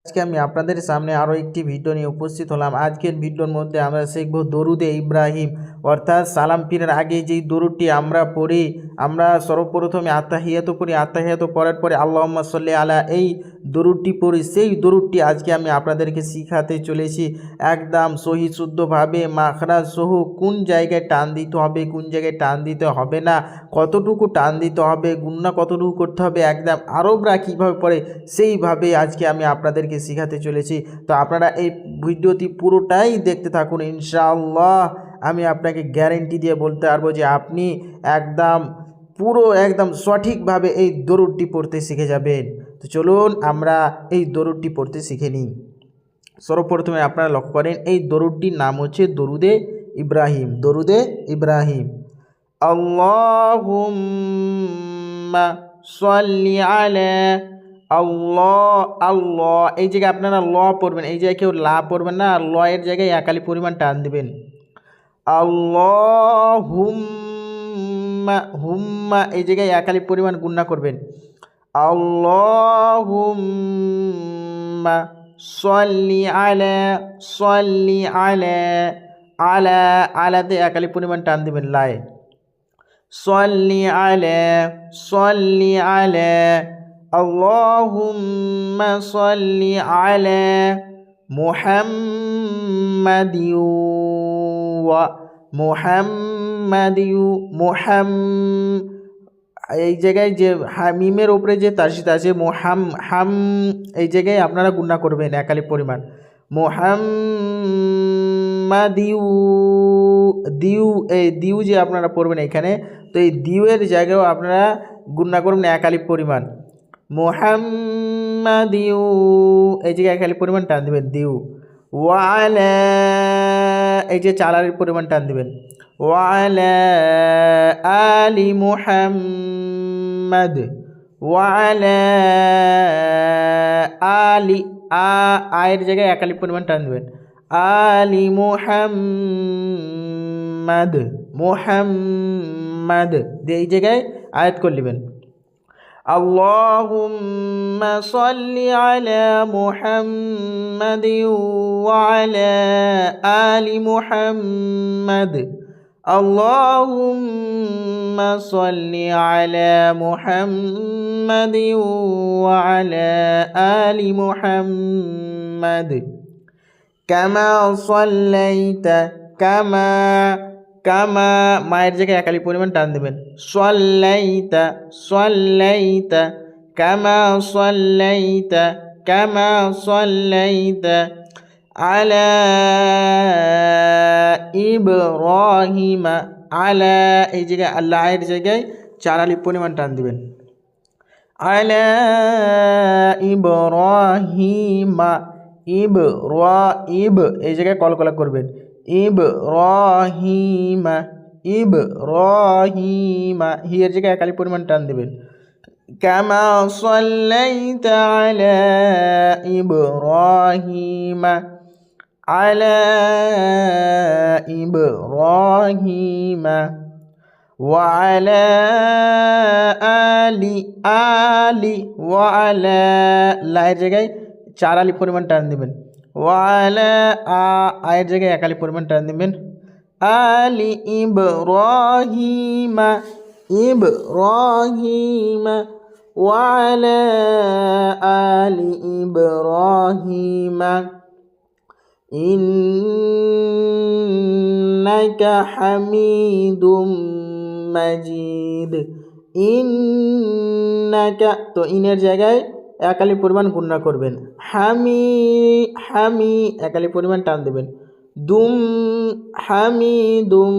আজকে আমি আপনাদের সামনে আরও একটি ভিডিও নিয়ে উপস্থিত হলাম। আজকের ভিডিওর মধ্যে আমরা শিখব দরুদে ইব্রাহিম, অর্থাৎ সালাম পীরের আগে যেই দরুদটি আমরা পড়ি। আমরা সর্বপ্রথমে আত্তাহিয়াত পড়ি, আত্তাহিয়াত পড়ার পরে আল্লাহুম্মা সাল্লি আলা এই দরুদটি পড়ি। সেই দরুদটি আজকে আমি আপনাদেরকে শিখাতে চলেছি একদম সহি শুদ্ধভাবে, মাখরাজ সহ, কোন জায়গায় টান দিতে হবে, কোন জায়গায় টান দিতে হবে না, কতটুকু টান দিতে হবে, গুণনা কতটুকু করতে হবে, একদম আরবরা কীভাবে পড়ে সেইভাবে আজকে আমি আপনাদেরকে শেখাতে চলেছি। তো আপনারা এই ভিডিওটি পুরোটাই দেখতে থাকুন। ইনশাআল্লাহ আমি আপনাকে গ্যারেন্টি দিয়ে বলতে পারবো যে আপনি একদম একদম সঠিকভাবে এই দরুদটি পড়তে শিখে যাবেন। তো চলুন আমরা এই দরুদটি পড়তে শিখে নিই। সর্বপ্রথমে আপনারা লক্ষ্য করেন এই দরুদটির নাম হচ্ছে দরুদে ইব্রাহিম। দরুদে ইব্রাহিম, আল্লাহুম্মা সাল্লি আলা, আল্লাহ আল্লাহ, এই জায়গায় আপনারা ল পড়বেন, এই জায়গায় কেউ লা পড়বেন না, আর ল এর জায়গায় একালি পরিমাণ টান দিবেন। আল্লাহুম্মা, হুম্মা এই জায়গায় একালি পরিমাণ গুণনা করবেন। আল্লাহুম্মা সাল্লি আলা, সাল্লি আলা, আলা আলাতে একালি পরিমাণ টান দিবেন লায়। সাল্লি আলা, সাল্লি আলা, আল্লাহুম্মা সাল্লি আলা মুহাম্মাদিউ ওয়া মুহাম্মাদিউ, এই জায়গায় যে মিমের উপরে যে তাসদিদ আছে হাম, এই জায়গায় আপনারা গুণনা করবেন একালি পরিমাণ। মুহাম্মাদিউ, দিউ, এই দিউ যে আপনারা পড়বেন এখানে, তো এই দিউয়ের জায়গায়ও আপনারা গুণনা করবেন একালি পরিমাণ। মুহাম্মাদিউ, এই জায়গায় একালি পরিমাণ টান দিবেন দিউ। ওয়ালা, এই যে চালারের পরিমাণ টান দিবেন। ওয়ালা আলি মুহাম্মাদ, ওয়ালা আলি, আয়ের জায়গায় একালি পরিমাণ টান দিবেন। আলি মুহাম্মাদ, মুহাম্মাদ দিয়ে এই জায়গায় আয়াত করে নেবেন। আল্লাহুম্মা সাল্লি আলা মুহাম্মাদিন ওয়া আলা আলি মুহাম্মাদ, আল্লাহুম্মা সাল্লি আলা মুহাম্মাদিন ওয়া আলা আলি মুহাম্মাদ কামা সাল্লাইতা, কামা, কামা মায়ের জায়গায় একালি পরিমাণ টান দেবেন। সাল্লাইতা, সাল্লাইতা, কামা সাল্লাইতা, কামা সাল্লাইতা আলা ইব্রাহিমা, আলা এই জায়গায় আল্লাহ এর জায়গায় চার আলিফ পরিমাণ টান দিবেন। আলা ইব্রাহিমা, ইব এই জায়গায় কলকলা করবেন। ইব্রাহিমা, ইব্রাহিমা হিয়ের জায়গায় একালি পরিমাণ টান দেবেন। কামা সাল্লাইতা আলা ইব্রাহিমা, আলা ইব্রাহিমা ওয়া আলা আলি, আলি ওয়া আলা, লায়ের জায়গায় চার আলিফ পরিমাণ টান দিবেন। ওয়া আলা আয়ের জায়গায় এক আলিফ পরিমাণ টান দিবেন। আলি ইব্রাহিমা, ইব্রাহিমা ওয়া আলা আলি ইব্রাহিমা ইন্নাকা হামিদুম মাজিদ। ইন্নাকা, তো ইনের জায়গায় একালি পরিমাণ গুণনা করবেন। হামি, হামি একালি পরিমাণ টান দেবেন। দুম, হামিদুম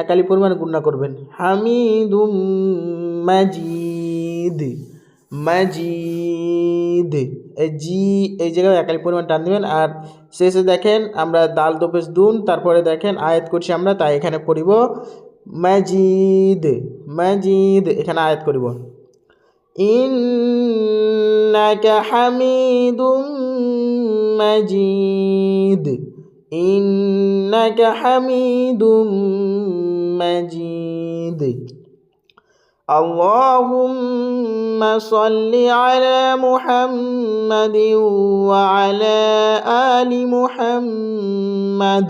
একালি পরিমাণ গুণনা করবেন। হামিদুম মাজিদ, মাজিদ জি এই জায়গায় একালি পরিমাণ টান দেবেন। আর শেষে দেখেন আমরা দাল দোপেশ দুন, তারপরে দেখেন আয়াত করছি আমরা, তাই এখানে পড়িব মাজিদ, মাজিদ এখানে আয়াত করিব। ইন্নাকা হামিদুম মাজিদ, ইন্নাকা হামিদুম মাজিদ। اللهم صل على محمد وعلى آل محمد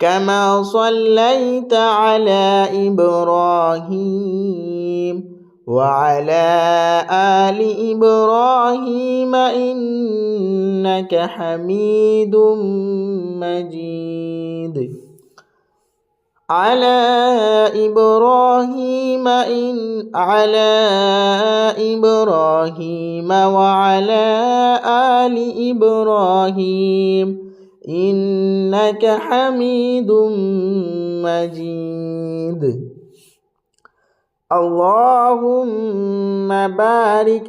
كما صليت على إبراهيم وعلى آل إبراهيم إنك حميد مجيد على إبراهيم وعلى آل إبراهيم إنك حميد مجيد اللهم বারিক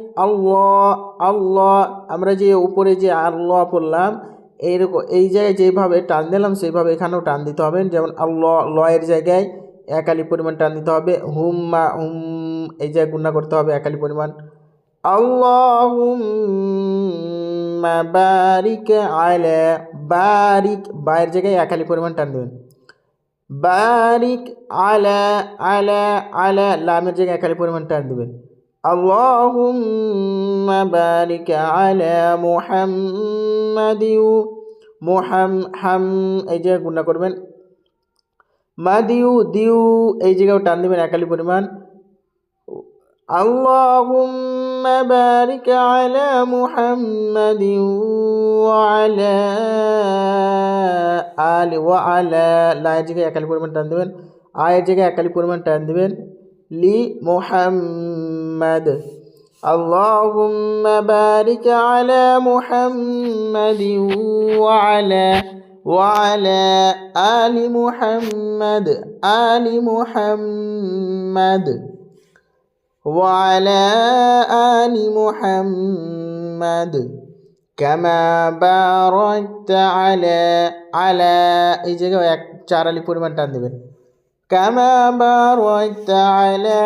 আল্লাহ আমরা যে উপরে যে আল্লাহ পড়লাম এইরকম এই জায়গায় যেভাবে টান দিলাম সেইভাবে এখানেও টান দিতে হবে। যেমন আল্লাহ লয়ের জায়গায় একালি পরিমাণ টান দিতে হবে। হুম্মা এই জায়গায় গুণা করতে হবে একালি পরিমাণ। আল্লাহুম্মা বারিক আলা বারিক বায়ের জায়গায় একালি পরিমাণ টান দেবেন। বারিক আলা লামের জায়গায় একালি পরিমাণ টান দেবেন। আল্লাহুম্মা বারিক আলা মুহাম্মাদিউ এই জায়গায় গুণা করবেন। মাদিউ দিউ এই জায়গায় টান দেবেন একালি পরিমাণ। আল্লাহুম্মা বারিক আলা মুহাম্মাদিউ ওয়ালা আলি ওয়ালা লায়ের জায়গায় একালি পরিমাণ টান দেবেন। আয়ের জায়গায় একালি পরিমাণ টান দেবেন। লি মুহাম্মাদ আল্লাহুম্মা বারিক আলা মুহাম্মাদিউ ওয়ালা আলি মুহাম্মাদ وعلى آل محمد كما باركت على এই জায়গায় চার আলি পরিমাণ টান দেবেন। كما باركت على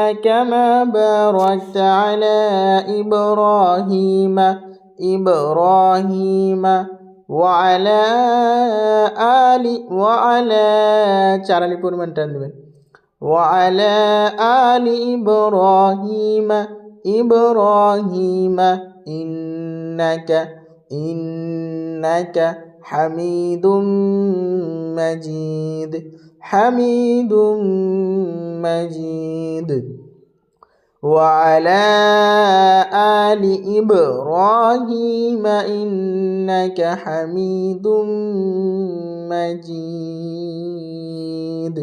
إبراهيم وعلى চার আলি পরিমাণ টান দেবেন। وعلى آل إبراهيم إنك حميد مجيد وعلى آل إبراهيم إنك حميد مجيد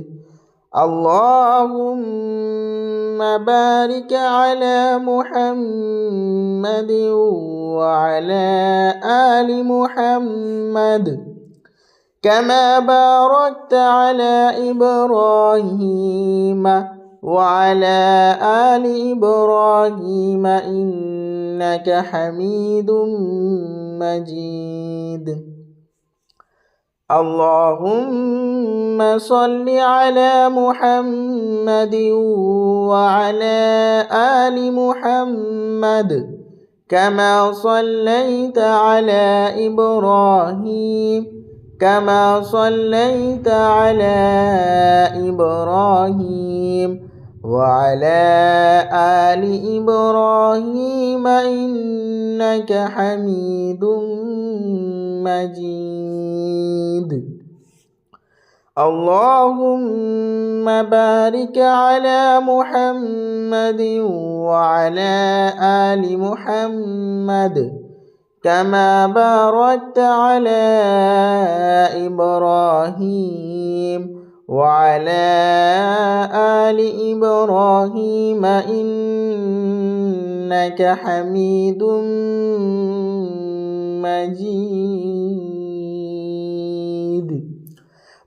اللهم بارك على محمد وعلى آل محمد كما باركت على إبراهيم وعلى آل إبراهيم إنك حميد مجيد اللهم صل على محمد وعلى آل محمد كما صليت على إبراهيم وعلى آل إبراهيم إنك حميد مجيد اللهم بارك على محمد وعلى آل محمد كما باركت على إبراهيم وعلى آل إبراهيم إنك حميد مجيد।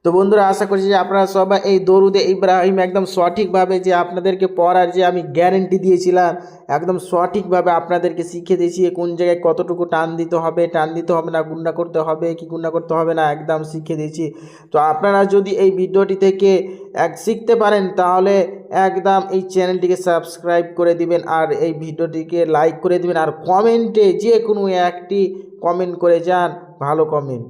তো বন্ধুরা, আশা করছি যে আপনারা সবাই এই দরুদে ইব্রাহিম একদম সঠিকভাবে যে আপনাদেরকে পড়ার যে আমি গ্যারেন্টি দিয়েছিলাম একদম সঠিকভাবে আপনাদেরকে শিখিয়ে দিয়েছি কোন জায়গায় কতটুকু টান দিতে হবে না, গুণা করতে হবে কি গুণা করতে হবে না, একদম শিখিয়ে দিয়েছি। তো আপনারা যদি এই ভিডিওটি থেকে শিখতে পারেন তাহলে একদম এই চ্যানেলটিকে সাবস্ক্রাইব করে দিবেন আর এই ভিডিওটিকে লাইক করে দিবেন আর কমেন্টে যে কোনো একটি কমেন্ট করে যান, ভালো কমেন্ট।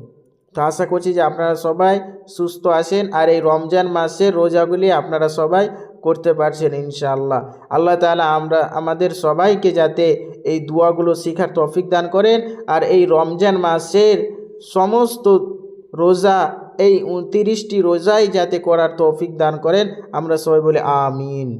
তো আশা করছি যে আপনারা সবাই সুস্থ আছেন আর এই রমজান মাসের রোজাগুলি আপনারা সবাই করতে পারছেন ইনশাআল্লাহ। আল্লাহ তাআলা আমাদের সবাইকে যাতে এই দোয়াগুলো শেখার তৌফিক দান করেন, আর এই রমজান মাসের সমস্ত রোজা, এই 29টি রোজাই যাতে করার তৌফিক দান করেন। আমরা সবাই বলি আমিন।